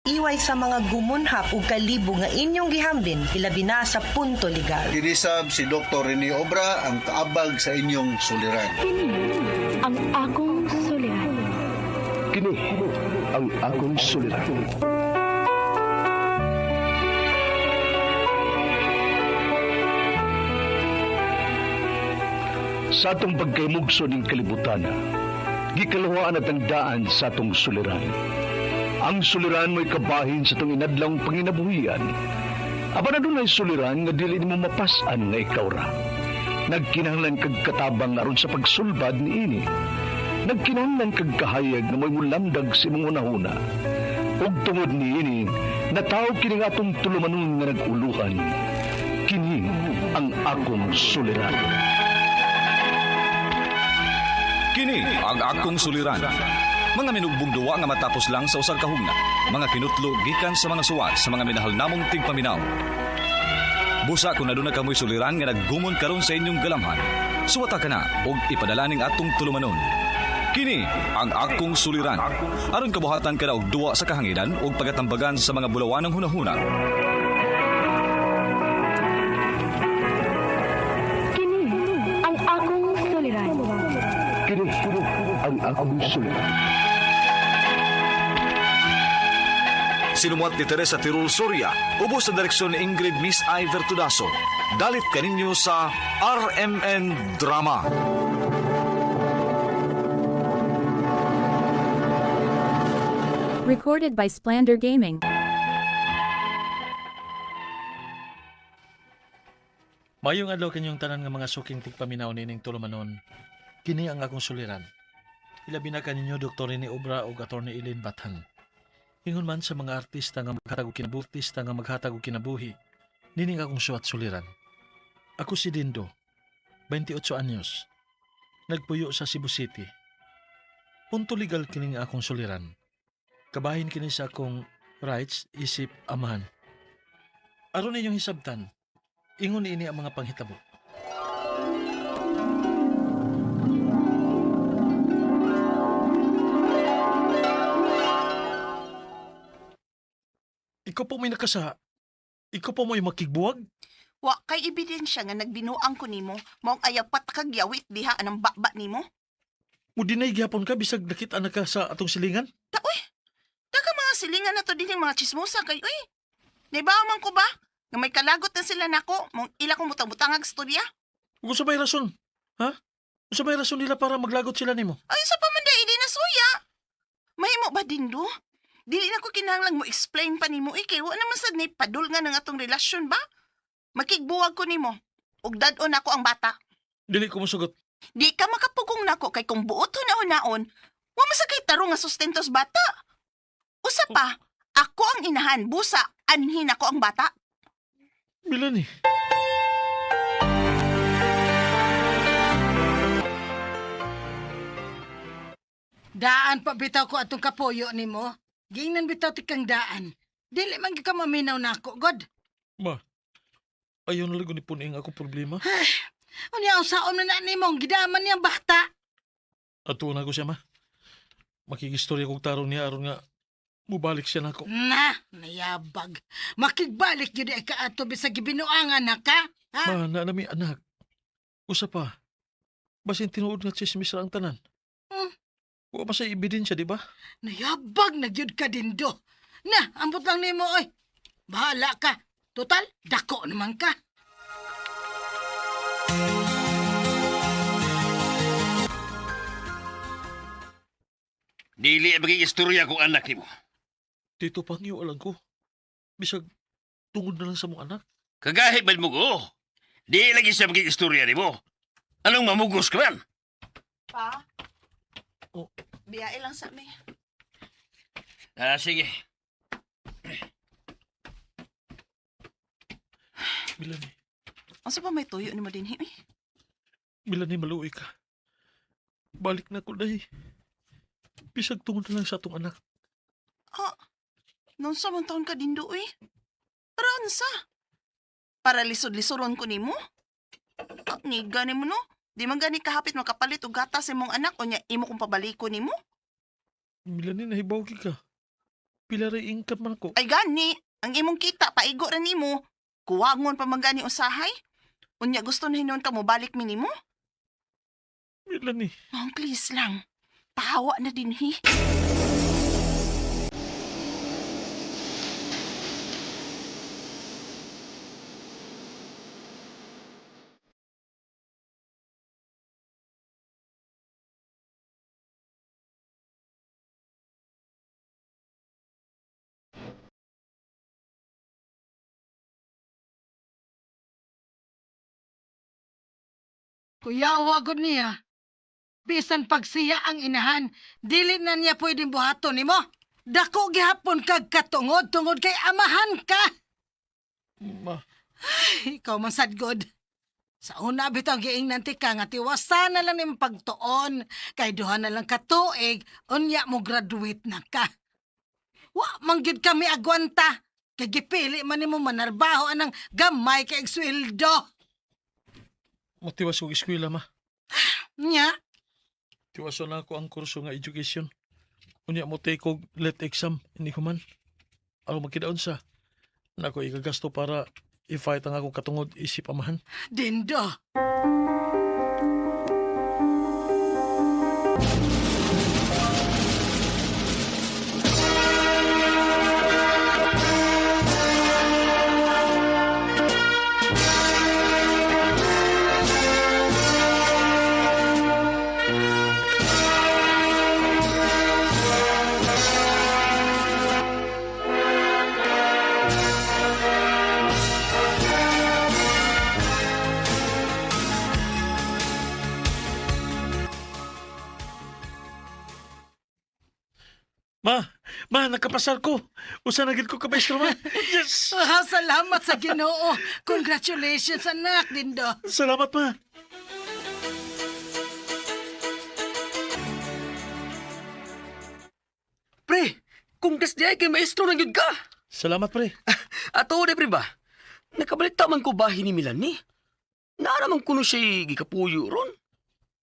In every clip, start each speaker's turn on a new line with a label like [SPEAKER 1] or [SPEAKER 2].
[SPEAKER 1] iway sa mga gumunhap ug kalibo nga inyong gihambin ilabi na sa punto legal.
[SPEAKER 2] Kinisab si Dr. Rene Obra ang kaabag sa inyong suliran.
[SPEAKER 3] Ang akong suliran.
[SPEAKER 4] Kini ang akong suliran. Sa atong pagkaymugso ng kalibutan, gikalawaan at ang daan sa atong suliran. Ang suliran mo'y kabahin sa itong inadlang panginabuhian. Aba na doon ay suliran nga dili mo mapasan nga ikaw ra. Nagkinahanglan kag katabang aron sa pagsulbad ni ini. Nagkinahanglan kag kahayag na may mulamdag si mong unahuna. Ug tungod ni ini, natawag kini nga atong tulumanon nga naguluhan. Kini ang akong suliran.
[SPEAKER 5] Kini ang akong suliran. Mga minugbong duwa nga matapos lang sa usag kahugna. Mga kinutlo gikan sa mga suwat sa mga minahal namong tigpaminaw. Busa kung naduna kamoy suliran nga naggumon karon sa inyong galamhan. Suwata ka na og ipadalaning atong tulumanon. Kini ang akong suliran. Aron kabuhatan ka na og duwa sa kahanginan og pagatambagan sa mga bulawanong hunahuna.
[SPEAKER 3] Kini ang akong suliran.
[SPEAKER 4] Kini ang akong suliran.
[SPEAKER 5] Sinumuat ni Teresa Tirul Soria, ubos sa direksyon ni Ingrid Miss Iver Tudaso. Dalit kaninyo sa RMN Drama.
[SPEAKER 6] Recorded by Splander Gaming.
[SPEAKER 7] Mayong adlaw kanyong tanan nga mga suking tigpaminaw nining tulumanon. Kini ang akong suliran. Ilabi na kaninyo Dr. Rene Obra o Attorney Eileen Bathan. Ingon man sa mga artista nga maghatag og kinabuhi, nga maghatag og kinabuhi, nining akong suwat suliran. Ako si Dindo, 28 anyos. Nagpuyo sa Cebu City. Punto legal kining akong suliran. Kabahin kini sa akong rights isip amahan. Aron ninyong hisabtan, ingon ini ang mga panghitabo. Ikaw po may nakasa. Ikaw po may makigbuwag.
[SPEAKER 8] Wa kay ebidensya nga nagbinuang ko nimo, maong ayaw patakagyawit diha anang baba nimo.
[SPEAKER 7] Mudinay gihapon ka bisag nakita na ka sa atong silingan.
[SPEAKER 8] Uy, daga mga silingan na to din yung mga chismosa kay, uy. Naibawa man ko ba? Nga may kalagot na sila nako, mong ila kong butang-butangag storya.
[SPEAKER 7] Kung sa may rason, ha? Kung sa may rason nila para maglagot sila nimo.
[SPEAKER 8] Ay, sa pamanda, hindi na suya. Mahimo ba, Dindo? Dili na ko kinahanglan mo explain pa nimo, kay wa naman sad ni padul nga ng atong relasyon ba? Makigbuwag ko nimo. Ug dadon ako ang bata.
[SPEAKER 7] Dili ko masugot.
[SPEAKER 8] Di ka makapugong nako kay kung buot hunaon-naon, wa masakay tarong nga sustentos bata. Usa pa, ako ang inahan, busa, anhin ako ang bata.
[SPEAKER 7] Bilan eh.
[SPEAKER 9] Daan pa bitaw ko atong kapuyo nimo. Gingnan bitaw tikang daan. Dili man gyud ka maminaw nako, God.
[SPEAKER 7] Ma, ayaw na lang ni puning ako problema.
[SPEAKER 9] Unya ang saom na nimong gidaman niyang bata.
[SPEAKER 7] Ato na ko siya, ma. Makikistorya kong tarong niya aron nga mubalik siya nako.
[SPEAKER 9] Na, nayabag. Makigbalik gyud ay ka ato bisag gibinuangan na ka. Ha?
[SPEAKER 7] Ma, naanami anak. Usa pa. Basin tinuod nga chismis ra ang tanan.
[SPEAKER 9] Hmm.
[SPEAKER 7] Wa pa sa ebidensya, di ba?
[SPEAKER 9] Nayabag na gyud ka Dindo. Na, ambot lang nimo oy. Bahala ka. Total, dako naman ka.
[SPEAKER 10] Dili abagi istorya kong anak nimo.
[SPEAKER 7] Tito Pangyo, alam ko. Bisag tungod na lang sa mong anak.
[SPEAKER 10] Kagahit ba mo ko? Di lagi siya maging istorya nimo. Anong mamugos ka man?
[SPEAKER 8] Pa?
[SPEAKER 7] Oh.
[SPEAKER 8] Biyae lang sa mi.
[SPEAKER 10] Sige.
[SPEAKER 7] Bilan eh.
[SPEAKER 8] Asa pa may tuyo ni mo din, eh?
[SPEAKER 7] Bilan eh, maluwi ka. Balik na ko dahi. Bisag tungod na lang sa atong anak.
[SPEAKER 8] Ha? Noon sa man taon ka Dindo, eh? Para unsa? Para lisod-lisoron ko nimo? Ngiga nimo no? Di man gani kahapit makapalit og gatas sa imong anak o nya imo kong pabaliko nimo?
[SPEAKER 7] Bilan eh, nahibaw ka. Pila rin income man ko.
[SPEAKER 8] Ay gani, ang imong kita, paigo rin nimo. Kuwangon pa man gani usahay. Unya gusto na hinuon ka mo balik minimo?
[SPEAKER 7] Melanie,
[SPEAKER 8] Oh, please lang. Pahawa na din, hi.
[SPEAKER 9] Kuyawa ko niya. Bisan pagsiya ang inahan, dili na niya pwedeng buhaton nimo. Dako gihapon kag katungod tungod kay amahan ka.
[SPEAKER 7] ma,
[SPEAKER 9] Ikaw man sad good. Sa una bitaw giingnan ti ka nga tiwasa na lang ning pagtuon kay duha na lang ka tuig unya mo graduate na ka. Wa man gyud kami agwanta kay gipili man nimo manarbaho anang gamay kay sweldo.
[SPEAKER 7] matiwas kong eskwela, ma.
[SPEAKER 9] Nya,
[SPEAKER 7] Tiwaso na ako ang kurso nga education. Unya mo take og let exam, hindi ko man. Aron magkidaon sa. Nako ikagasto para i-fight ang akong katungod isip amahan.
[SPEAKER 9] Dindo.
[SPEAKER 7] Ma, nakapasar ko. Usa na gid ko ka maestro, ma. Yes!
[SPEAKER 9] Ah, salamat sa Ginoo. Congratulations anak, Dindo.
[SPEAKER 7] Salamat, ma.
[SPEAKER 6] Pre, kung kasdiay kay maestro na gyud ka.
[SPEAKER 7] Salamat, pre.
[SPEAKER 6] Ato de pre ba? Nakabalita man ko bahin ni Melanie. Naaraman kuno siya gikapuyo ron.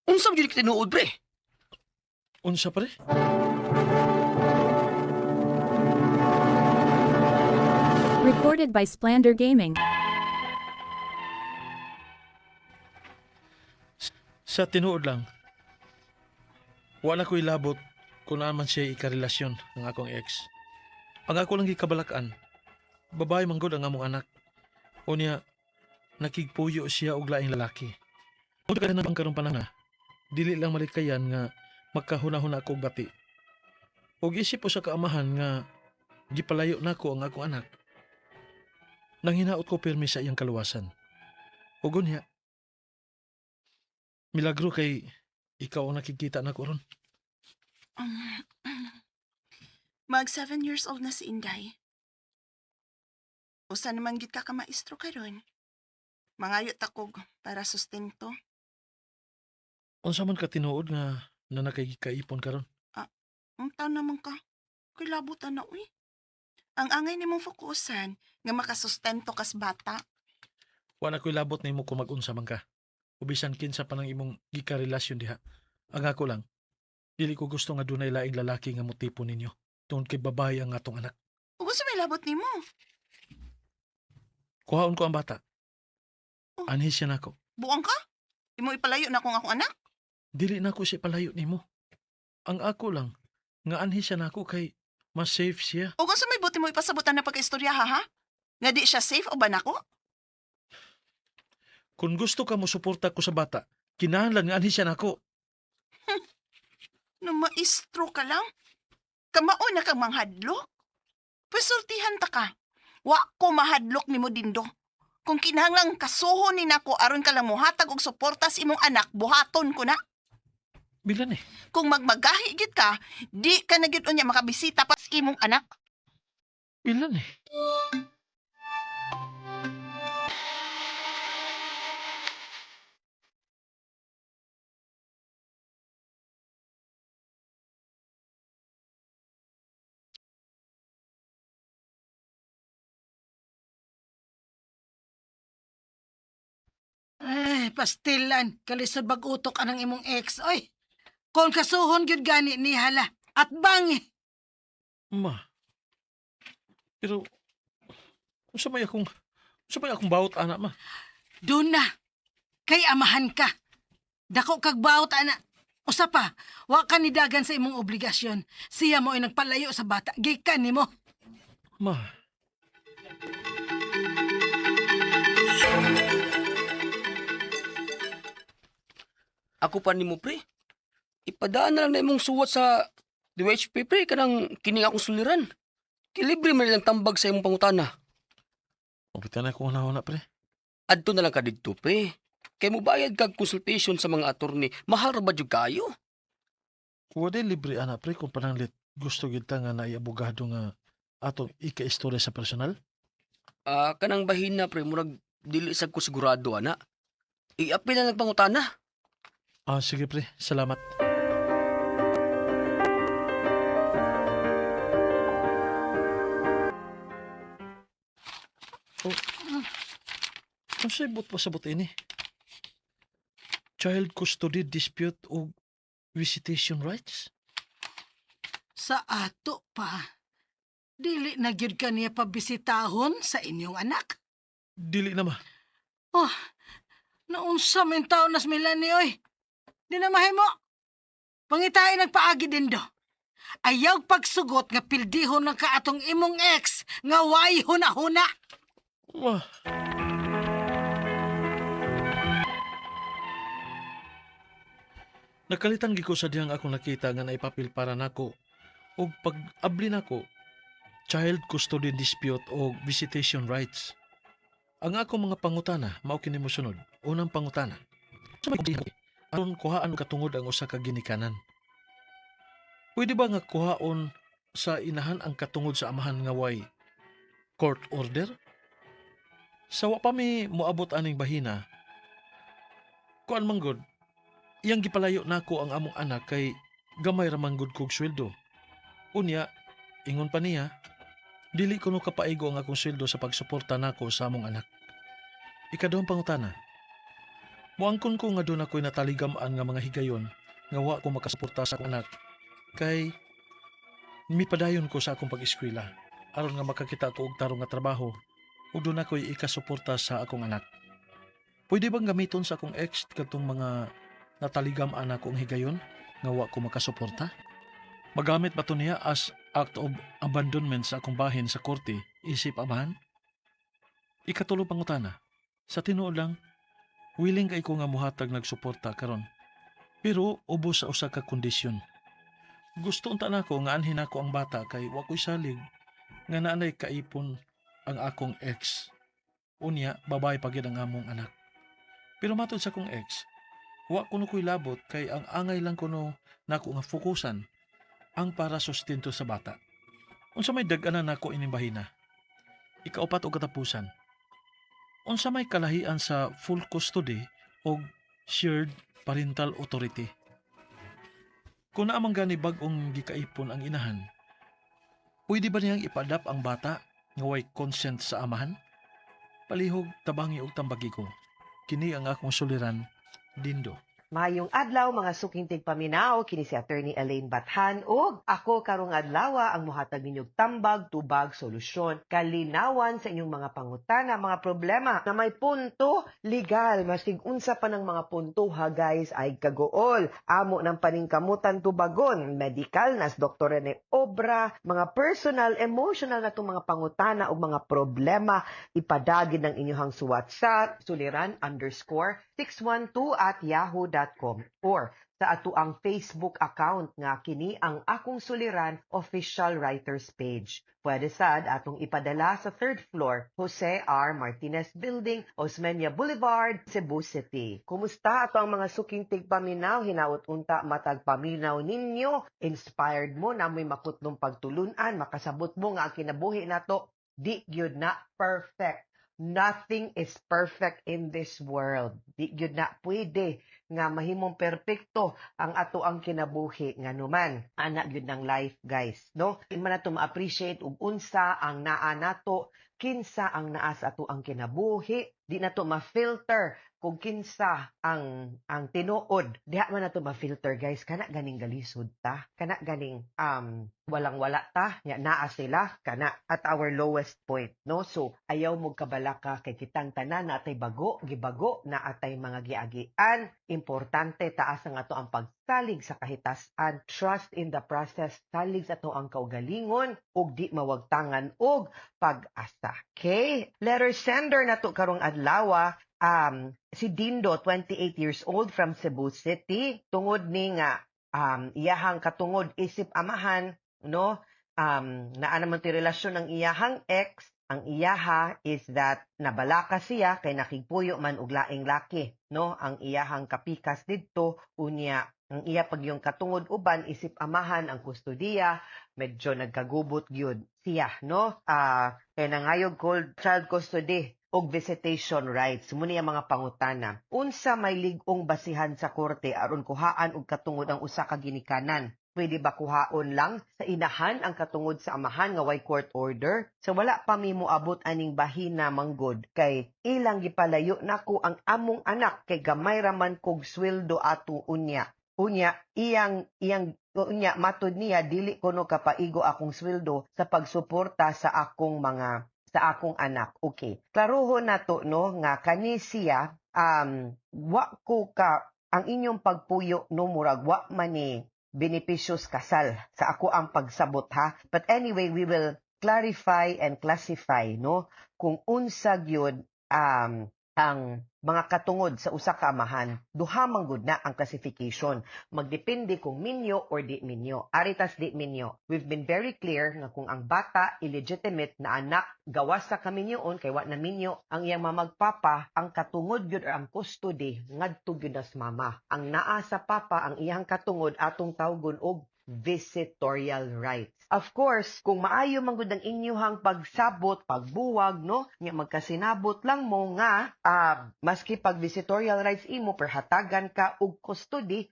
[SPEAKER 6] Unsa gyud kita tinuod pre?
[SPEAKER 7] Unsa, pre?
[SPEAKER 11] Recorded by Splander Gaming.
[SPEAKER 7] Sa tinuod lang, wala ko ilabot kung naman siya ikarelasyon ng akong ex. Ang ako lang gikabalakan, babae manggod ang among anak. Unya, nakigpuyo siya og laing lalaki. Kung ka na ang karong panahon na, dili lang malikayan nga magkahuna-huna akong bati. Og isip po sa kaamahan nga gipalayo nako ang akong anak. Nang hinaot ko pirmi sa iyang kaluwasan. Ug unya, milagro kay ikaw ang nakikita na ko ron.
[SPEAKER 8] Mag 7 years old na si Inday. Usa naman gid ka maestro karon. Mangayot akog para sustento.
[SPEAKER 7] Unsa man ka tinuod nga na nakikaipon karon?
[SPEAKER 8] Ang taon naman ka. Kilabutan na uy. Ang angay nimong fokusan nga makasustento kas bata.
[SPEAKER 7] Wala ko'y labot na imo kung mag-unsa man ka. Ubisan kinsa pa ng imong gikarelasyon diha. Ang ako lang, dili ko gusto nga dunay laing lalaki nga motipo ninyo. Tungod kay babae ang atong anak.
[SPEAKER 8] Ug sa may labot nimo.
[SPEAKER 7] Kuhaon ko ang bata.
[SPEAKER 8] Oh.
[SPEAKER 7] Anhi siya nako.
[SPEAKER 8] Buang ka? Imo ipalayo na akong anak?
[SPEAKER 7] Dili na ko siya palayo nimo. Ang ako lang, nga anhi siya nako kay mas safe siya.
[SPEAKER 8] Ug sa may buti mo ipasabutan na pagkaistorya ha? Nga di siya safe o ba nako?
[SPEAKER 7] Kung gusto ka mo suporta ko sa bata, kinahanglan nga anhi siya nako.
[SPEAKER 8] No maestro ka lang? Kamao na kang manghadlok? Pasultihan ta ka. Wa ko mahadlok nimo Dindo. Kung kinahanglang kasuhon ni nako aron ka lang mohatag og suporta sa imong anak, buhaton ko na.
[SPEAKER 7] Bilan eh.
[SPEAKER 8] Kung magmagahi gid ka, di ka na gid unya makabisita pa sa imong anak.
[SPEAKER 7] Bilan eh.
[SPEAKER 9] Ay, pastilan. Kalisod bag-utok anang imong ex. Oy, kung kasuhon gyud gani ni hala. At bangi.
[SPEAKER 7] Ma, Pero, unsa may akong bawat anak ma?
[SPEAKER 9] Doon na. Kay amahan ka. Dako kag bawat ana. Usa pa, wa ka nidagan sa imong obligasyon. Siya mo ay nagpalayo sa bata. Gikan nimo.
[SPEAKER 7] Ma,
[SPEAKER 6] Ako pa nimo pre. Ipadaan na lang na imong suwat sa DHP pre kanang kining akong suliran. Kilibre man lang tambag sa imong pangutana.
[SPEAKER 7] mabitan na ko na pre.
[SPEAKER 6] Adto na lang ka didto pre. Kay mo bayad kag consultation sa mga attorney. Mahal ra ba jud kayo?
[SPEAKER 7] Wala libre ana pre kung pananglit gusto kita nga na abogado nga atong ika-istorya sa personal.
[SPEAKER 6] Kanang bahin na pre murag dili sad ko sigurado ana. Iapil na lang pangutana.
[SPEAKER 7] Sige pre, salamat. Ang sabot pa sabot ini. Child custody dispute o visitation rights?
[SPEAKER 9] Sa ato pa. Dili na gyud ka niya pabisitahon sa inyong anak.
[SPEAKER 7] Dili na ma.
[SPEAKER 9] Oh, naunsa man taon nas Melanie oy. Di na mahimo. Pangitay nagpaagi din do. Ayaw pagsugot nga pildihon ng kaatong imong ex nga way huna-huna.
[SPEAKER 7] Ma. Nakalitan gi ko sa dihang akong nakita nga naipapil para nako og pag-abli nako child custody dispute o visitation rights. Ang akong mga pangutana mao kini mosunod. Unang pangutana. Sa may aron kuhaan katungod ang usa ka ginikanan. Pwede ba nga kuhaon sa inahan ang katungod sa amahan nga way court order? Sa wa pa mi moabot aning bahina. Kuan manggod, iyang gipalayo nako ang among anak kay gamay ra man gud kog sweldo. Unya, ingon pa niya, dili ko no kapaigo ang akong sweldo sa pagsuporta nako sa among anak. Ikaduhang pangutana. Muangkon ko nga doon ako'y nataligamaan nga mga higayon nga wa ko makasuporta sa akong anak kay mipadayon ko sa akong pag-eskwela aron nga makakita ko og tarong nga trabaho ug doon ako'y ikasuporta sa akong anak. Pwede bang gamiton sa akong ex katong mga nataligamaan ako ang higayon nga wa ko makasuporta? Magamit ba to niya as act of abandonment sa akong bahin sa korte isip amahan? Ikatulo pangutana. Sa tinuod lang, willing kay ko nga muhatag nagsuporta karon. Pero ubos sa usa ka kondisyon. Gusto unta nako nga anhin ako ang bata kay wa ko'y salig nga naanay kaipon ang akong ex. Unya, babae pa gyud ang among anak. Pero matod sa akong ex, wa kuno ko'y labot kay ang angay lang kuno nako nga fokusan ang para sustento sa bata. Unsa may dag-anan nako ining bahina? Ikaupat og katapusan. Unsa may kalahian sa full custody o shared parental authority? Kung naamang gani bag-ong gikaipon ang inahan, pwede ba niyang ipadap ang bata nga way consent sa amahan? Palihog tabangi og tambagi ko. Kini ang akong suliran, Dindo.
[SPEAKER 12] Mayong adlaw mga suking tigpaminaw kini si Attorney Elaine Bathan ug ako karong adlaw ang mohatag ninyong tambag tubag solusyon kalinawan sa inyong mga pangutana mga problema na may punto legal masig unsa pa ng mga punto ha guys ay kagool amo ng paningkamutan tubagon medical nas Dr. Rene Obra mga personal emotional na itong mga pangutana ug mga problema ipadagid ng inyong suwat sa suliran_612@yahoo.com or sa ato ang Facebook account nga kini ang Akong Suliran official writers page. Pwede sad atong ipadala sa 3rd floor, Jose R. Martinez Building, Osmeña Boulevard, Cebu City. Kumusta ato ang mga suking tigpaminaw? Hinaut unta matag paminaw ninyo. Inspired mo na may makutnong pagtulunan, makasabot mo nga ang kinabuhi nato. Di gyud na perfect. Nothing is perfect in this world. Di gyud na pwede nga mahimong perpekto ang ato ang kinabuhi nga numan. Ana gyud ng life, guys, no? Di man nato ma-appreciate ug unsa ang naa nato, kinsa ang naa sa ato ang kinabuhi, di na to ma-filter kung kinsa ang tinuod. Diha man na to ma-filter, guys. Kana ganing galisod ta. Kana ganing walang-wala ta. Ya, naa sila. Kana at our lowest point. No? So, ayaw mo kabalaka kay kitang tanan na atay bago, gibago, na atay mga giagian. Importante, taas ang ato ang pagsalig sa kahitasan. Trust in the process. Salig sa ato ang kaugalingon ug di mawagtangan og pag-asa. Okay? Letter sender na to karong adlaw. Si Dindo, 28 years old from Cebu City. Tungod ni nga iyahang katungod isip amahan, no? Naa naman ti relasyon ng iyahang ex. Ang iyaha is that nabalaka siya kay nakigpuyo man og laing laki, no? Ang iyahang kapikas didto unya ang iya pag yung katungod uban isip amahan ang kustodiya, medyo nagkagubot gyud siya, no? Kay nangayog called child custody og visitation rights. Muna yung mga pangutana. Unsa may ligong basihan sa korte aron kuhaan og katungod ang usa ka ginikanan? Pwede ba kuhaon lang sa inahan ang katungod sa amahan nga way court order? So wala pa mi moabot aning bahina manggod kay ilang gipalayo nako ang among anak kay gamay raman kog sweldo ato unya. Unya unya matud niya dili kono kapaigo akong sweldo sa pagsuporta sa akong anak. Okay. Klaruhon nato no nga kani siya wa ko ka ang inyong pagpuyo no murag wa man ni benepisyos kasal sa ako ang pagsabot ha. But anyway, we will clarify and classify no kung unsa gyud ang mga katungod sa usa ka amahan. Duha man gud na ang classification. Magdepende kung minyo or di minyo. Aritas di minyo. We've been very clear nga kung ang bata illegitimate na anak gawas sa kaminyoon kay wa na minyo ang iyang mamagpapa, ang katungod gyud or ang custody ngadto gyud as mama. Ang naa sa papa ang iyang katungod atong tawgon og visitorial rights. Of course, kung maayo man gud ang inyuhang pagsabot, pagbuwag, no, nga magkasinabot lang mo nga maski pag visitorial rights imo perhatagan ka og custody,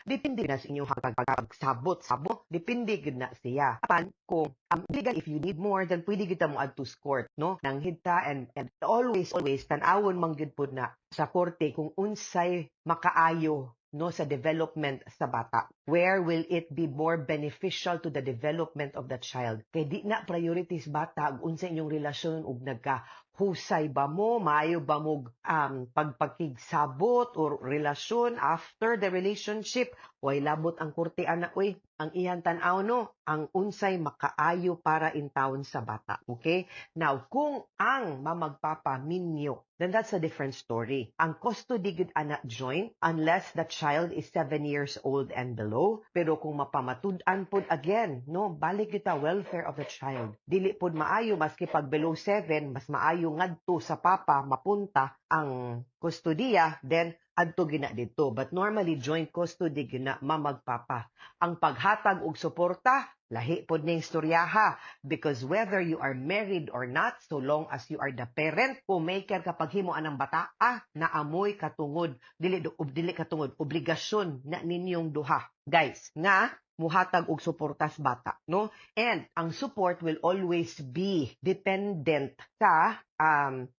[SPEAKER 12] depende na sa inyuhang pagsabot, depende gud na siya. Apan kung legal if you need more then pwede kita mo add to court, no, nang hidta and always tan-awon man gud pud na sa korte kung unsay makaayo no sa development sa bata. Where will it be more beneficial to the development of the child? Kay di na priorities bata ug unsa inyong relasyon ug nagka-husay ba mo, maayo ba mo pagpakigsabot or relasyon after the relationship? Way labot ang korte ana oy. Ang iyan tan-aw no, ang unsay makaayo para in town sa bata. Okay? Now, kung ang mamagpapa minyo, then that's a different story. Ang custody gud ana joint unless the child is 7 years old and below. Pero kung mapamatud-an pod again, no, balik kita welfare of the child. Dili pod maayo maski pag below 7, mas maayo ngadto sa papa mapunta ang kustodiya, then adto gina dito. But normally joint custody gina mamagpapa. Ang paghatag og suporta lahi pod ning istoryaha, because whether you are married or not, so long as you are the parent, maker kapag himo anang bata, naamoy katungod, dili katungod, obligasyon na ninyong duha. Guys, nga muhatag og suportas bata, no? And ang support will always be dependent sa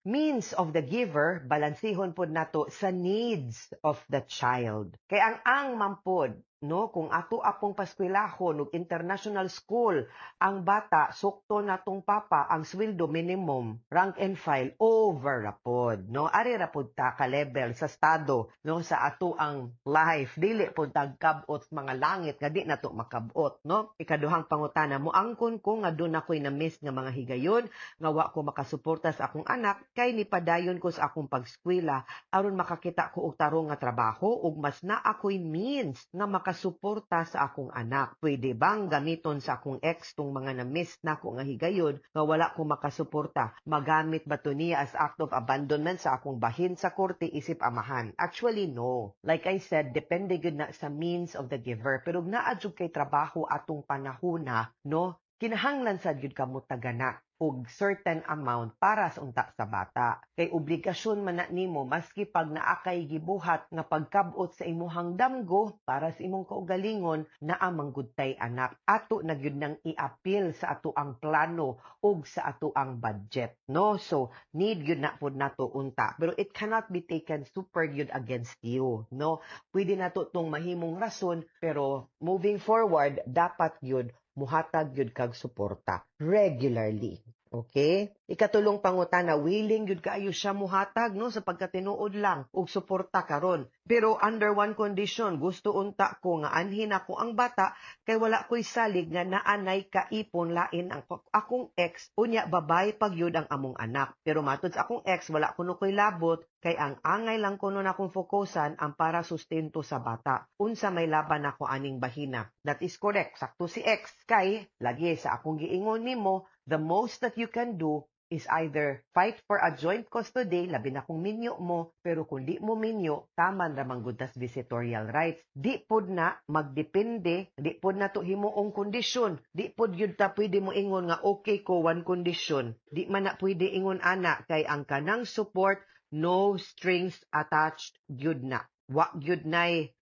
[SPEAKER 12] means of the giver, balansihon pod nato sa needs of the child. Kay ang mampod, no, kung ato apong paskwelahon og international school, ang bata sukto natong papa ang sweldo minimum, rank and file over rapod, no? Ari rapod ta ka level sa estado, no, sa ato ang life, dili pod tagkabot mga langit nga di nato makabot, no? Ikaduhang pangutana mo angkon ko nga doon ako'y na-miss nga mga higayon nga wa ko makasuporta sa akong anak kay nipadayon ko sa akong pagskwela aron makakita ko og tarong nga trabaho ug mas na ako'y means nga makasuporta sa akong anak. Pwede bang gamiton sa akong ex tong mga na-miss na ko nga higayon nga wala ko makasuporta? Magamit ba to niya as act of abandonment sa akong bahin sa korte isip amahan? Actually, no. Like I said, depende gud na sa means of the giver. Pero naadjug kay trabaho atong panahona, no? kinahanglan sad gyud kamo tagana og certain amount para sa unta sa bata. Kay obligasyon man na nimo maski pag naakay gibuhat nga pagkabot sa imuhang damgo para sa imong kaugalingon naa manggudtay anak. Ato na gyud nang i-appeal sa ato ang plano ug sa ato ang budget, no? So need gyud na pud nato unta. Pero it cannot be taken super gyud against you, no? Pwede nato tong mahimong rason pero moving forward dapat gyud muhatag gyud kag suporta regularly. Okay? Ikatulong pangutana, willing gyud kaayo siya muhatag no sa pagkatinuod lang ug suporta karon. Pero under one condition, gusto unta ko nga anhin ako ang bata kay wala ko'y salig nga naanay kaipon lain ang akong ex unya babay pagyud ang among anak. Pero matud sa akong ex wala kuno ko'y labot kay ang angay lang kuno na akong fokusan ang para sustento sa bata. Unsa may laban ako aning bahina. That is correct. Sakto si ex kay lagi sa akong giingon nimo, the most that you can do is either fight for a joint custody, labi na kung minyo mo, pero kung di mo minyo, taman ramang gudas visitorial rights. Di pod na magdepende, di pod na to himuong kondisyon. Di pod yun ta pwede mo ingon nga okay ko one condition. Di man na pwede ingon ana kay ang kanang support, no strings attached gyud na. Wa gyud nay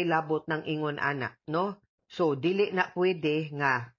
[SPEAKER 12] labot ng ingon ana, no? So dili na pwede nga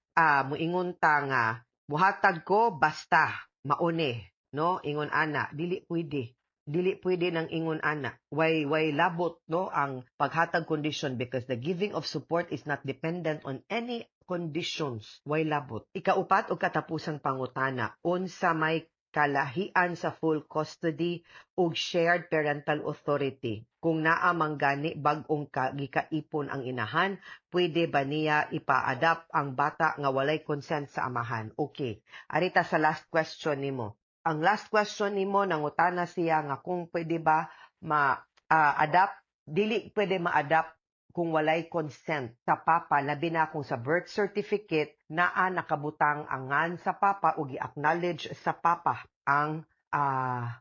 [SPEAKER 12] moingon ta nga muhatag ko basta maune, no? Ingon ana, dili pwede nang ingon ana. Way labot no ang paghatag condition because the giving of support is not dependent on any conditions. Way labot. Ikaupat og katapusang pangutana, unsa may kalahian sa full custody ug shared parental authority. Kung naa manggani bag-ong gikaipon ang inahan, pwede ba niya ipa-adapt ang bata nga walay consent sa amahan? Okay. Arita sa last question nimo. Ang last question nimo nangutana siya nga kung pwede ba ma-adapt, dili pwede ma-adapt kung walay consent sa papa, labi na kung sa birth certificate naa nakabutang ang ngan sa papa o gi-acknowledge sa papa ang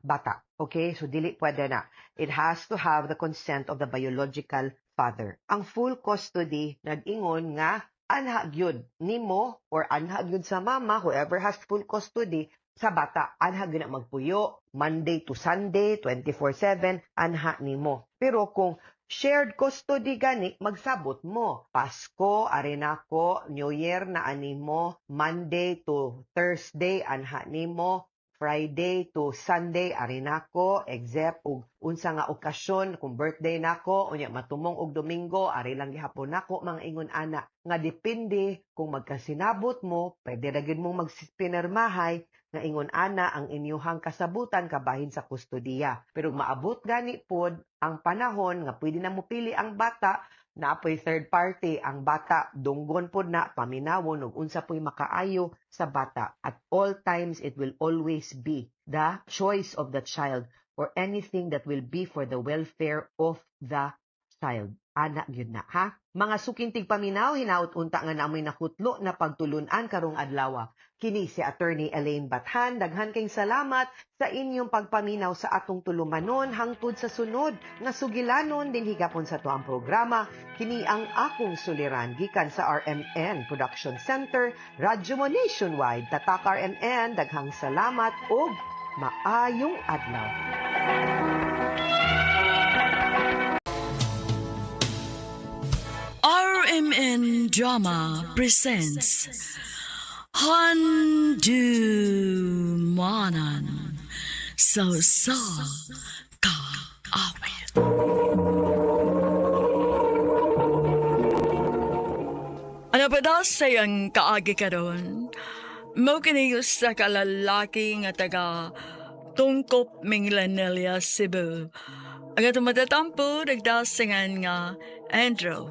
[SPEAKER 12] bata. Okay? So, dili pwede na. It has to have the consent of the biological father. Ang full custody, nag-ingon nga, anha gyud nimo or anha gyud sa mama, whoever has full custody, sa bata, anha gyud na magpuyo, Monday to Sunday, 24/7, anha nimo. Pero kung shared custody gani, magsabot mo. Pasko, arinako, New Year na animo, Monday to Thursday, anha nimo, Friday to Sunday, arinako, except ug unsa nga okasyon, kung birthday nako, unya matumong og Domingo, ari lang gihapon nako, mga ingon ana. Nga depende kung magkasinabot mo, pwede ra gyud mong magpinirmahay, nga ingon ana ang inyuhang kasabutan kabahin sa kustodiya. Pero maabot gani pod ang panahon nga pwede na mo pili ang bata, na apoy third party ang bata, dunggon pod na paminawon ug unsa po'y makaayo sa bata. At all times it will always be the choice of the child or anything that will be for the welfare of the child. Ana gyud na, ha? Mga sukintig paminaw, hinaut unta nga namoy nakutlo na pagtulunan karong adlaw. Kini si Attorney Elaine Bathan. Daghan kayong salamat sa inyong pagpaminaw sa atong tulumanon hangtod sa sunod nga sugilanon din higapon sa tuang programa. Kini ang akong suliran gikan sa RMN Production Center, Radyo mo Nationwide. Tatak RMN, daghang salamat ug maayong adlaw.
[SPEAKER 13] RMN Drama presents Handumanan So Ka Awit. Ano pa daw sayang kaagi karon? Mo kiniyos sa kalalaki nga taga Tungkop Minglanilla, Cebu. Ang atong matatampo, nagdasingan nga Andrew.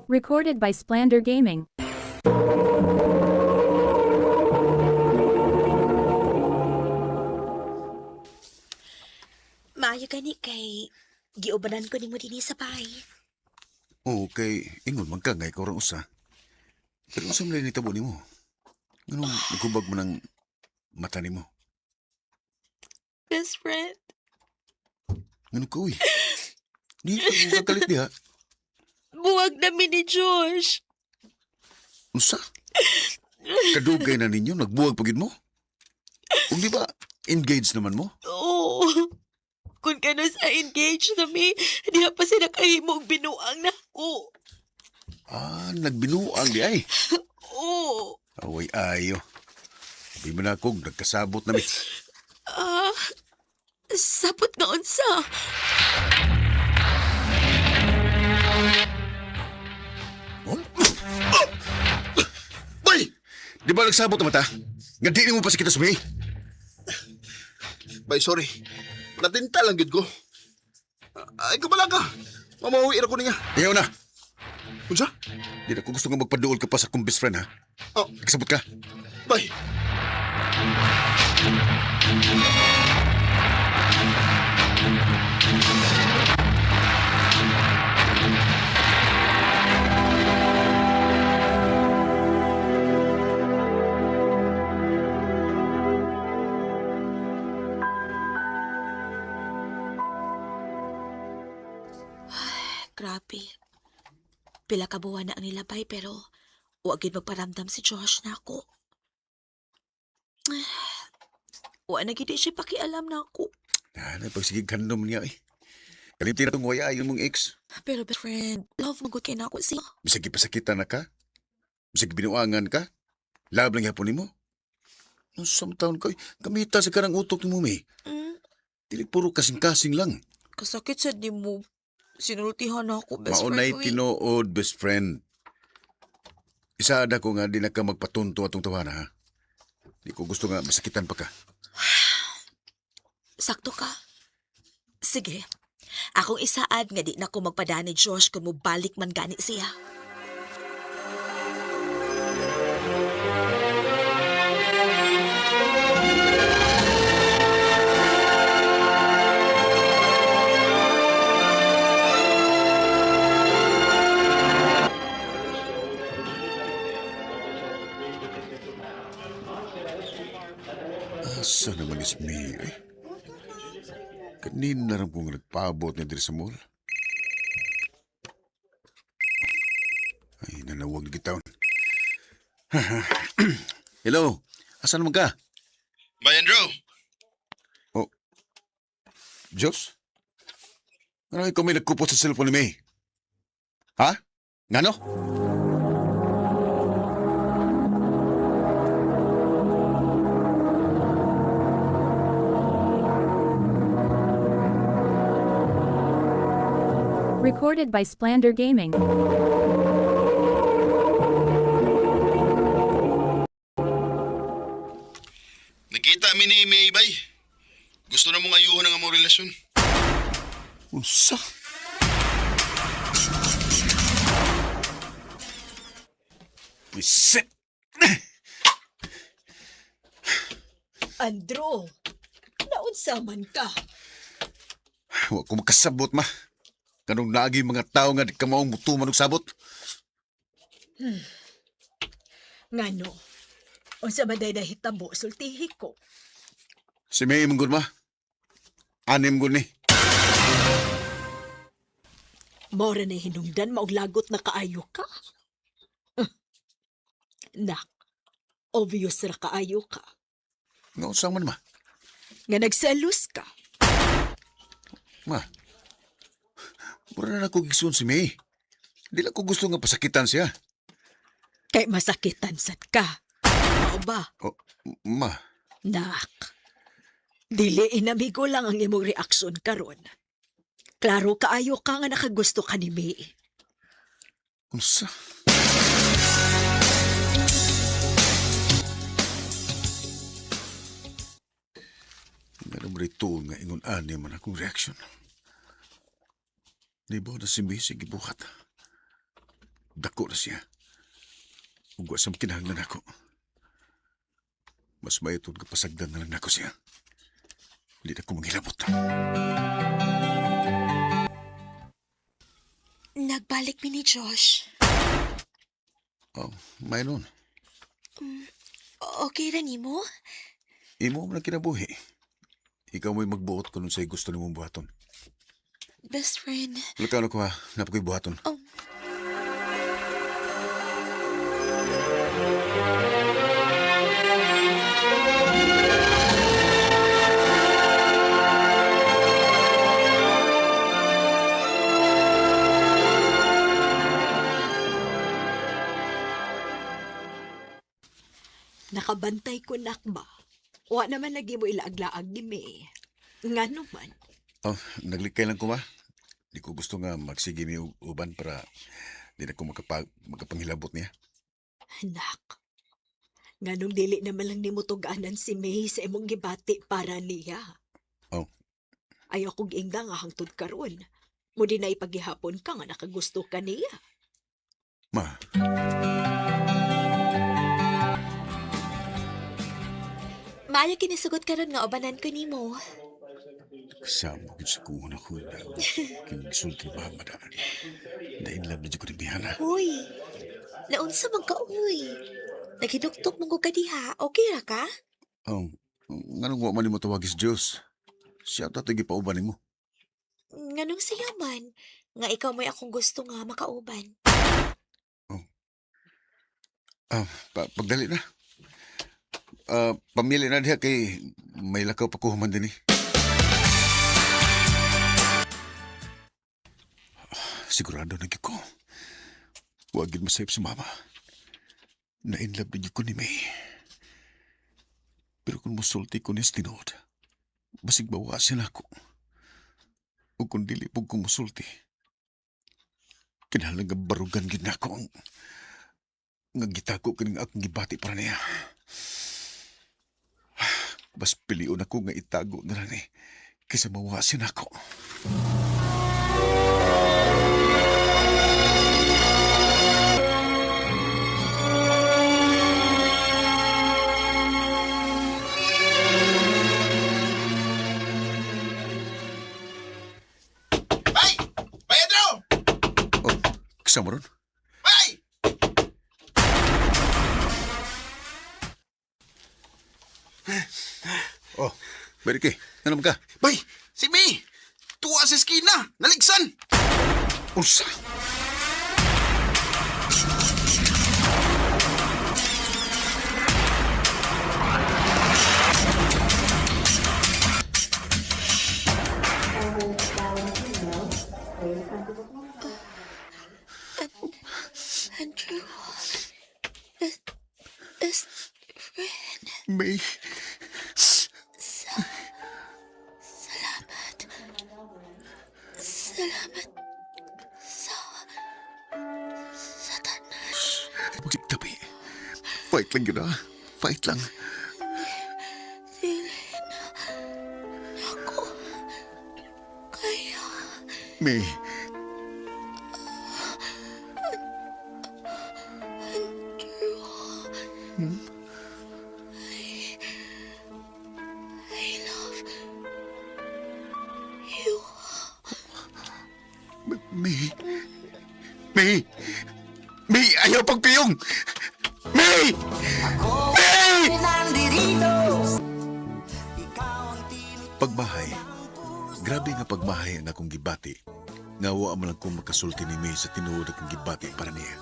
[SPEAKER 11] Recorded by Splander Gaming.
[SPEAKER 14] Maayo gani kay giubanan ko nimo dinhi sa bahay.
[SPEAKER 2] Oo, kay ingon magkangay ka orang usa. Pero unsa man nitabo nimo? Nganong nagubag mo ng mata nimo?
[SPEAKER 14] Best friend.
[SPEAKER 15] Ano ka, uy? Di ka kagalit diha.
[SPEAKER 14] Buwag namin ni Josh.
[SPEAKER 15] Unsa? Kadugay na ninyo, nagbuwag pagid mo? Kung di ba, engaged naman mo?
[SPEAKER 14] Oo. Kung ka na sa engage na mi, di pa sila kahimog binuang na ako.
[SPEAKER 15] Nagbinuang di ay.
[SPEAKER 14] Oo.
[SPEAKER 15] Away ayo. Di mo na akong nagkasabot na mi.
[SPEAKER 14] Sapot nga unsa.
[SPEAKER 15] Bay! Di ba nagsabot na mata? Nga di mo pa si kita sumi?
[SPEAKER 2] Bay, sorry. Natinta lang gid ko. Ay, kabala ka. Mamawi na ko niya.
[SPEAKER 15] Ayaw na.
[SPEAKER 2] Unsa?
[SPEAKER 15] Di na ko gusto nga magpaduol ka pa sa kong best friend, ha?
[SPEAKER 2] Oh,
[SPEAKER 15] Nagsabot ka.
[SPEAKER 2] bay.
[SPEAKER 14] Grabe. Pila ka buwan na ang nilabay pero wag gid magparamdam si Josh na ako. Wa na gid siya pakialam na ako.
[SPEAKER 15] Pagsigig kandom niya, eh. Kalimti na itong waya yung mong ex.
[SPEAKER 14] Pero best friend, love mo gud kay na ako siya.
[SPEAKER 15] Bisag ipasakitan na ka? Bisag binuangan ka? Lab lang yapon mo? Nung samtaon ka, kamita sa karang utok ni mo, may. Dili puro kasing-kasing lang.
[SPEAKER 14] Kasakit sa di mo. Sinultihan ako, best
[SPEAKER 15] Maunay
[SPEAKER 14] friend.
[SPEAKER 15] tinuod, best friend. Isaada ko nga di na ka magpatunto atong tawana, ha? Di ko gusto nga masakitan pa ka.
[SPEAKER 14] Sakto ka. Sige. Akong isaad nga di na ko magpada ni Josh kung mo balik man gani siya.
[SPEAKER 15] Asa naman is May, eh? Kanina na rin kong nagpaabot na diri sa mall. Ay, nanawag na gitaon. Hello, asa naman ka?
[SPEAKER 2] Bay, Andrew.
[SPEAKER 15] Oh, Diyos? Ano ikaw may nagkupot sa cellphone ni May? Ha? Ngano?
[SPEAKER 11] Recorded by Splander Gaming.
[SPEAKER 2] Nakita mi ni May, bay. Gusto na mong ayuhan ang among relasyon.
[SPEAKER 15] Unsa? Wisit!
[SPEAKER 14] Andro, naunsa man ka?
[SPEAKER 15] Huwag ko makasabot, ma. Kanong lagi mga tao nga di ka maong mutuman og sabot.
[SPEAKER 14] Ngano? Unsa man day nahitabo sultihi ko?
[SPEAKER 15] Si May mong ma. Anim gud ni.
[SPEAKER 14] Mora na hinungdan mauglagot na kaayo ka. Nak, obvious ra kaayo ka.
[SPEAKER 15] Nga unsa man, ma?
[SPEAKER 14] Nga nagselos ka.
[SPEAKER 15] Ma, mura na ako gigsuon si May. Di lang ko gusto nga pasakitan siya.
[SPEAKER 14] Kay masakitan sad ka. Mao ba?
[SPEAKER 15] Oh, ma.
[SPEAKER 14] Nak, dili inamigo lang ang imong reaksyon karon. Klaro kaayo ka nga nakagusto ka ni May.
[SPEAKER 15] Unsa? Nga rito nga ingon ani man akong reaksyon. Di ba na si May sige buhat? Dako na siya. Ug wa sam kinahanglan ako. Mas mayatod ka pasagdan na lang nako siya. Hindi na ko manghilabot.
[SPEAKER 14] Nagbalik mi ni Josh.
[SPEAKER 15] Oh, mayroon.
[SPEAKER 14] Okay ra nimo?
[SPEAKER 15] Imo man ang kinabuhi. ikaw mo'y magbuot kung sa'y gusto ni mong buhaton.
[SPEAKER 16] Best friend.
[SPEAKER 15] Lakaw na ko ha, napakoy buhaton.
[SPEAKER 16] Oh.
[SPEAKER 14] Nakabantay ko nakba. Wa naman lagi mo ilaag-laag ni May. Nga naman.
[SPEAKER 15] Oh, naglikay lang ko ba? Di ko gusto nga magsige mi uban para di na ko makapanghilabot niya.
[SPEAKER 14] Anak, nga nung dili naman lang ni mo tuganan si May sa imong gibati para niya.
[SPEAKER 15] Oh.
[SPEAKER 14] Ayaw kong ingda nga hangtod karon. Mo di na ipaghihapon ka nga nakagusto ka niya.
[SPEAKER 15] Ma.
[SPEAKER 16] Maayo kinisugot karon nga obanan ko nimo.
[SPEAKER 15] Kasama ko sa kuna ko na kinagsulti ba madaan. Na-inlove na dyan ko ni Bihana.
[SPEAKER 16] Uy, naunsa man ka, uy. Naghinuktok mong ka diha. Okay ra ka?
[SPEAKER 15] Oh, nga nung wa man mo tawagis Diyos. Siya tatagi pa uban mo.
[SPEAKER 16] Nganong siya man, nga ikaw may akong gusto nga makauban.
[SPEAKER 15] Pagdali na. Pamili na diha kay may lakaw pa kuhuman din eh. Sigurado na ko. Huwag masayip si mama. Na-inlove na ko ni May. Pero kung musulti ko ni Stinod, basig bawasin ako. O kung dili po kong musulti, kinahalang nga barugan gid nako ang nga gitago kining akong gibati para niya. Bas piliun ako nga itago na lang eh, kaysa mawasin ako. Kasama ron?
[SPEAKER 2] Bay!
[SPEAKER 15] Oh, Berike, nalam ka?
[SPEAKER 2] Bay! Si May! Tuwa sa eskina! Naligsan!
[SPEAKER 15] Usa!
[SPEAKER 16] Andrew. Best friend.
[SPEAKER 15] May.
[SPEAKER 16] Salamat. Salamat sa tanan.
[SPEAKER 15] Huwag tabi. Fight lang yun ah. Fight lang.
[SPEAKER 16] Dili na ako kaya.
[SPEAKER 15] May.
[SPEAKER 16] I love you.
[SPEAKER 15] May, ayaw pagpiyong! May! May! Pagmahay. Grabe nga pagmahay ang akong gibati. Ngawa mo lang kong makasulti ni May sa tinuod akong gibati para niya.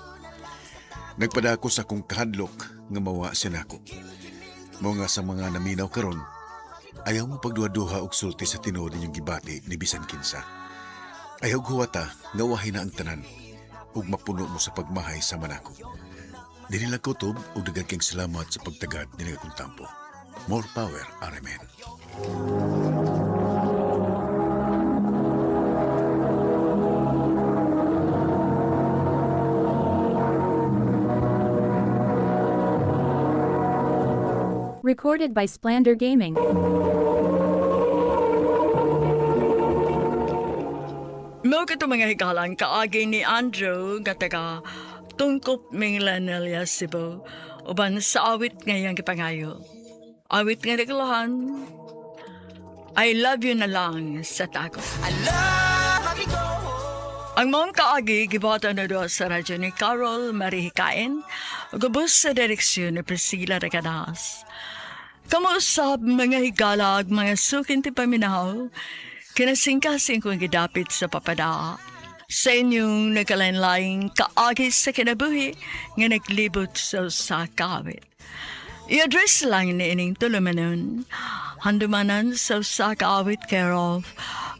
[SPEAKER 15] Nagpadako sa akong kahadlok nga mawa siya nako. Mga sa mga naminaw karon, ayaw mo pagduha-duha og sulti sa tinuod ninyong gibati ni bisan kinsa. Ayaw huwata nga wahay na ang tanan ug mapuno mo sa pagmahay sa manako. Dili lang kutob ug daghang kang salamat sa pagtagad ni akong tampo. More power, Amen.
[SPEAKER 11] Recorded by Splander Gaming.
[SPEAKER 13] Mo ka mga hikalang kaagi ni Andrew nga taga tungkop Minglanelia Cebu uban sa awit ngayang kipangayo. Awit nga naglahan. I love you na lang sa tako. Ang mong kaagi gibata na doon sa radyo ni Carol Marihikain, gubos sa direksyon ni Priscilla Regadas. Kamusta mga higalag, mga sukin ti paminaw? Kinasingkasing kong gidapit sa papada. Sa inyong nagkalain-laing kaagis sa kinabuhi nga naglibot sa kawit. I-address lang ni ining tulumanon. Handumanan sa kaawit care of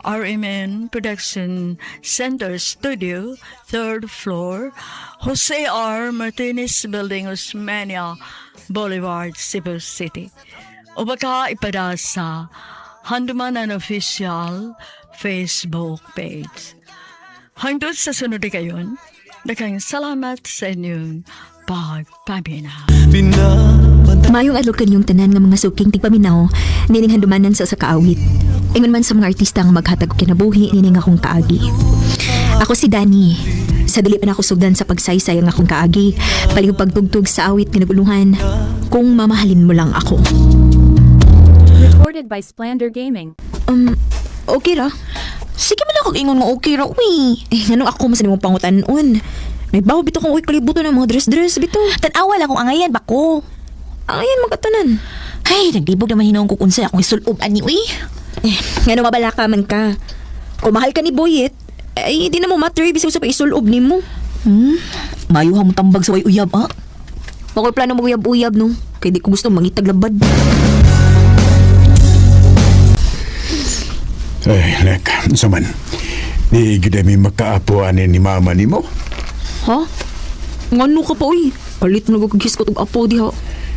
[SPEAKER 13] RMN Production Center Studio, 3rd floor, Jose R. Martinez Building, Osmania Boulevard, Cebu City. O baka ipada sa Handumanan Official Facebook page. Hangtod sa sunod kayon, daghang salamat sa inyong pagpamina.
[SPEAKER 17] Mayong adlaw kanyong tanan nga mga suking tigpaminaw, nining handumanan sa kaawit. Ingon man sa mga artista nga maghatag og kinabuhi, nining akong kaagi. Ako si Danny. Sa dili pa na ako sugdan sa pagsaysay ang akong kaagi, palihog pagtugtog sa awit nga naguluhan, kung mamahalin mo lang ako.
[SPEAKER 11] Recorded by Splander Gaming.
[SPEAKER 17] Okay ra? Sige man ako ingon nga okay ra, uy. Anong ako mas nimong pangutan-on? May bawo bito kong uy kalibuto ng mga dress-dress bito.
[SPEAKER 16] Tanawa lang kung angayan bako.
[SPEAKER 17] Angayan magkatanan.
[SPEAKER 16] Ay, naglibog naman hinong ko kung saan akong isulob ani, uy.
[SPEAKER 17] Nga mabala ka man ka. Kung mahal ka ni Boyet, ay di na mo matter bisag sa paisulob ni mo.
[SPEAKER 16] Mayuha mo tambag sa way uyab, ha?
[SPEAKER 17] Makoy plano mo uyab-uyab, no? Kaya di ko gusto mangitag labad.
[SPEAKER 15] Ay, Lek, saman. Di gidami makaapuanin ni mama ni mo?
[SPEAKER 17] Ha? Ngano ka pa, uy? Palit mo nagkagis ko tong apo di, ha?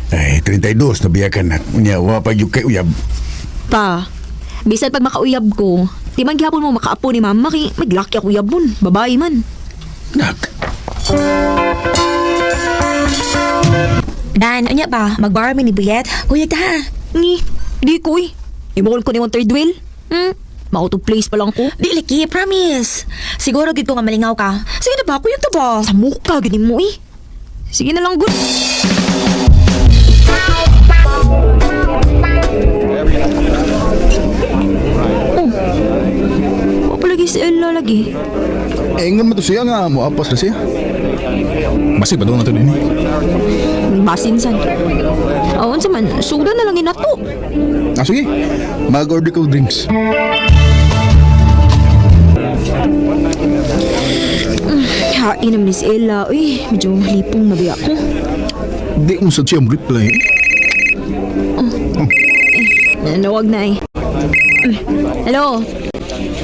[SPEAKER 15] Ay, 32 na biyakan na. Unya, wapag yung kay uyab.
[SPEAKER 17] Pa, bisan pag makauyab ko, di man gihapon mo makaapo ni mama kay maglaki ako uyabon. Babae man.
[SPEAKER 15] Nak.
[SPEAKER 16] Dan, anya ba? Mag-bar ni Buyet? Kuyag ta, ha?
[SPEAKER 17] Di ko, uy. Imukol ko ni mong third wheel. Mauto place pa lang ko.
[SPEAKER 16] Di, Liki, promise. Siguro gid ko nga malingaw ka. Sige na ba? Kuyag ta ba?
[SPEAKER 17] Sa mukha, ganin mo, eh. Sige na lang, good. Oh, palagi si Ella lagi.
[SPEAKER 2] Ingon mo to siya nga, muapas na siya. Masih ba doon natin ini?
[SPEAKER 17] Masin san. Awan sa man, suda na lang inato.
[SPEAKER 2] Sige, mag-order ko drinks.
[SPEAKER 17] Hain naman ni si Ella. Uy, medyo lipong nabi ako.
[SPEAKER 2] Di mo sa siya reply.
[SPEAKER 17] Nawag na eh. Hello?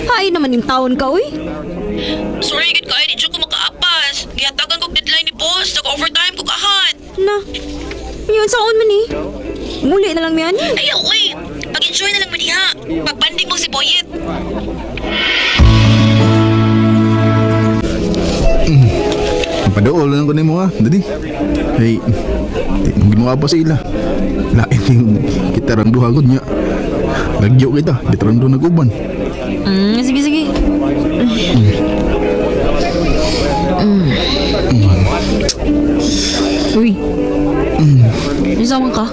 [SPEAKER 17] Hain naman yung taon ka, uy.
[SPEAKER 16] Sorry, gid ko ay di ko makaapas. Gihatagan kog deadline ni boss. Nag-overtime kog ahan.
[SPEAKER 17] Na, yun saon man eh. Muli na lang yan.
[SPEAKER 16] Ayaw, uy. Pag-enjoy na lang mo diha. Pagbanding mo si Boyet.
[SPEAKER 2] Padool lang ko ni mo ha, dadi. Hey, di mo ginawa pa sila. Lain yung kita rang duha gud nya. Lagyo kita, di tarang do naguban.
[SPEAKER 17] Sige, sige. Uy. Isa man ka?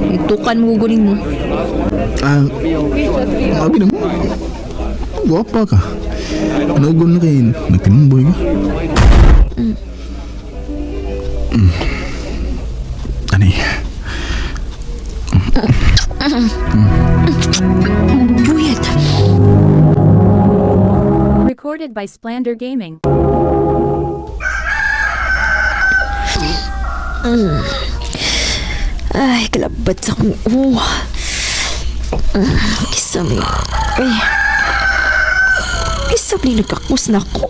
[SPEAKER 17] Itukan mo guguling mo.
[SPEAKER 2] Abi na mo. Guwapa ka. Nagugon na kayo. Nagtinumboy ka. Ani.
[SPEAKER 17] Buyet.
[SPEAKER 11] Recorded by Splander Gaming.
[SPEAKER 17] Ay, kalabat sa kong Kisali. Ay. Kisali nagkakus na ako.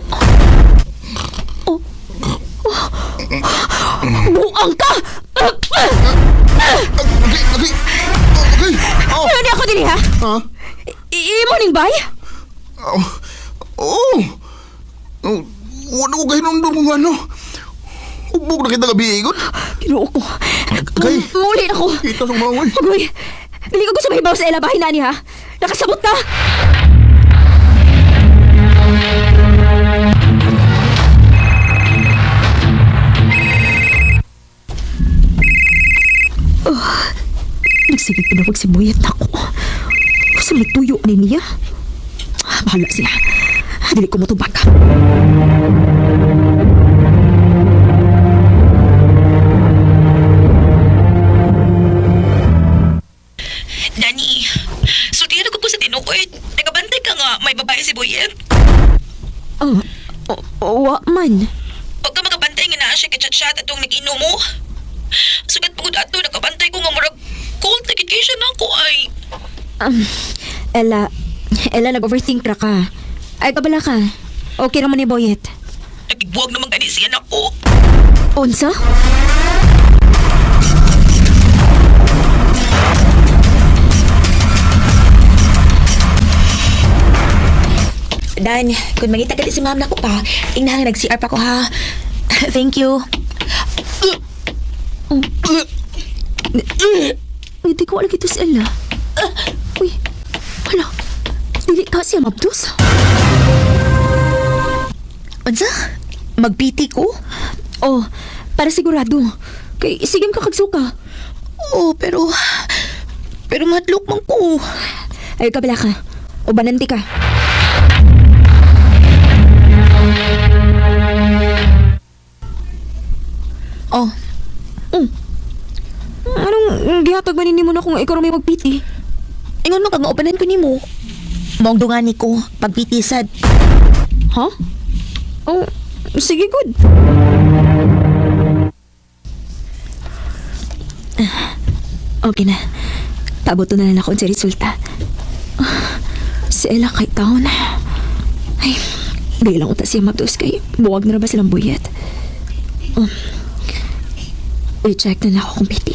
[SPEAKER 17] Buang ka! Ano ni ako dili, ha? Imo ning bay?
[SPEAKER 2] Wala ko kayo nung doon ano. Ubog na kita gabi, ikot.
[SPEAKER 17] Kinuo ko.
[SPEAKER 2] Kay.
[SPEAKER 17] Muli na ko.
[SPEAKER 2] Kita sa mga
[SPEAKER 17] Agoy. Dili ko gusto mahibaw sa elabahin na ni, ha? Nakasabot na. Nagsigig pinawag si Boyet na ako. Gusto may tuyo ni niya. Bahala siya. Dili ko matubag.
[SPEAKER 16] nga may babae si Boyet?
[SPEAKER 17] Wa man.
[SPEAKER 16] Huwag ka makabantay nga naa siya kachat-chat atong nag-inom mo. Sugat pagod ato, nakabantay ko nga murag cold na kay siya na ako ay.
[SPEAKER 17] Ella, nag-overthink ra ka. Ay, kabala ka. Okay naman ni Boyet.
[SPEAKER 16] Nagigbuwag naman gani siya na ako.
[SPEAKER 17] Unsa?
[SPEAKER 16] Dan, kung mangita ka si ma'am na ko pa, ingnahan nag-CR pa ko ha. Thank you.
[SPEAKER 17] Hindi ko alam ito si Ella. Uy, hala. Dili ka siya mabdos.
[SPEAKER 16] Unsa? Magpiti ko?
[SPEAKER 17] Oh, para sigurado. Kay sigim ka kagsuka.
[SPEAKER 16] Oo, pero matlok man ko.
[SPEAKER 17] Ay, kabala ka. O bananti ka.
[SPEAKER 16] Oh.
[SPEAKER 17] Anong gihatag manin mo na kung ikaw may magpiti?
[SPEAKER 16] Ingon mo kag maupanan ko nimo. Mong dungani ko pagpitisad.
[SPEAKER 17] Ha? Oh, sige good. Okay na. Pabuto na lang ako sa resulta. Si Ella kay taon. Ay, bilang uta siya mabdos kay buwag na ba silang buyat. I-check na lang ako kung piti.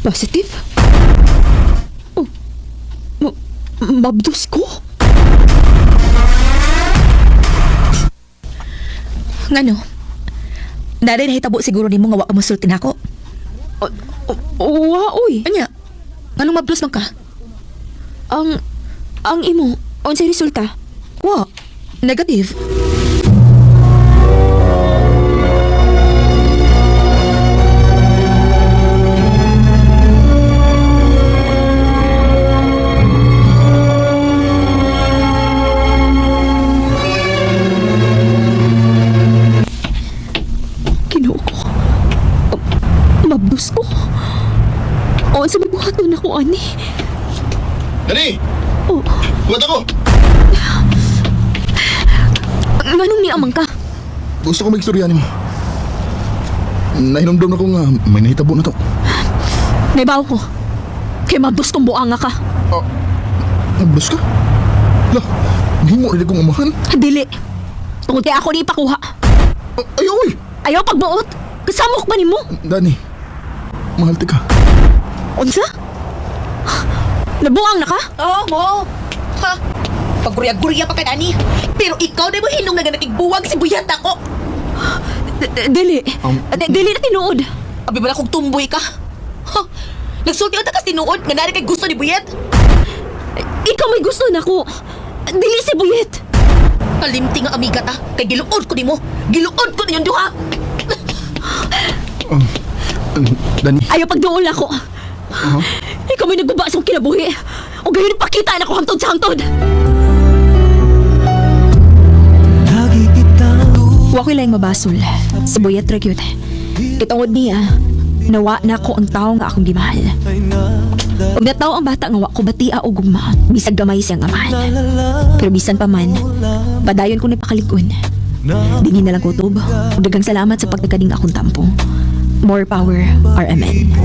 [SPEAKER 17] Positive? Oh, mabdos ko?
[SPEAKER 16] Ngano? Dari nahitabo siguro nimo nga wa ka musulti nako.
[SPEAKER 17] Wa, uy.
[SPEAKER 16] Anya? Anong mabdos man ka?
[SPEAKER 17] Ang imo, unsay resulta?
[SPEAKER 16] Wa. Negative.
[SPEAKER 17] Ginoo ko. Mabdos ko. O, sa may buhaton ako, ani.
[SPEAKER 2] Dani!
[SPEAKER 17] Oh.
[SPEAKER 2] Buhat ako!
[SPEAKER 17] Manong ni amang ka?
[SPEAKER 2] Gusto ko mag-istoryanin mo. Nahinomdom na ko nga may nahitabo na to.
[SPEAKER 17] Naibaw ko. Kay mabdos kong buanga ka.
[SPEAKER 2] Mabdos ka? Lah, himo rin akong amahan.
[SPEAKER 17] Dili. Tungkol kaya ako ni ipakuha.
[SPEAKER 2] Ayaw, uy!
[SPEAKER 17] Ayaw pagbuot. Kasamok ba ni mo?
[SPEAKER 2] Dani, mahal ka.
[SPEAKER 17] Unsa? Nabuang na ka?
[SPEAKER 16] Oo, mo. Ha? Pagurya-gurya pa ka, Dani. Pero ikaw na mo hinong nga nakigbuwag si Buyat ako.
[SPEAKER 17] Dili. Dili na tinuod.
[SPEAKER 16] Abi ba na kung tumboy ka? Ha? Nagsulti ka kas tinuod nga nari kay gusto ni Buyat.
[SPEAKER 17] Ikaw may gusto na ko. Dili si Buyet.
[SPEAKER 16] Kalimti nga amiga ta. Kay giluod ko nimo. Giluod ko ninyo duha.
[SPEAKER 2] Dani.
[SPEAKER 17] Ayaw pagduol ako. Ikaw may nagbuba sa kinabuhi. O gayon pakita na ko hangtod sa hangtod. Wa ko lang mabasol. Si Buyet ra gyud. Kitungod niya, nawa na ko ang tao nga akong gimahal. Ug nataw ang bata nga wa ko batia o gugma, bisag gamay siyang amahan. Pero bisan pa man, padayon ko ni pakalig-on. Dingi na lang kutob. Ug daghang salamat sa pagkakading akong tampo. More power, RMN.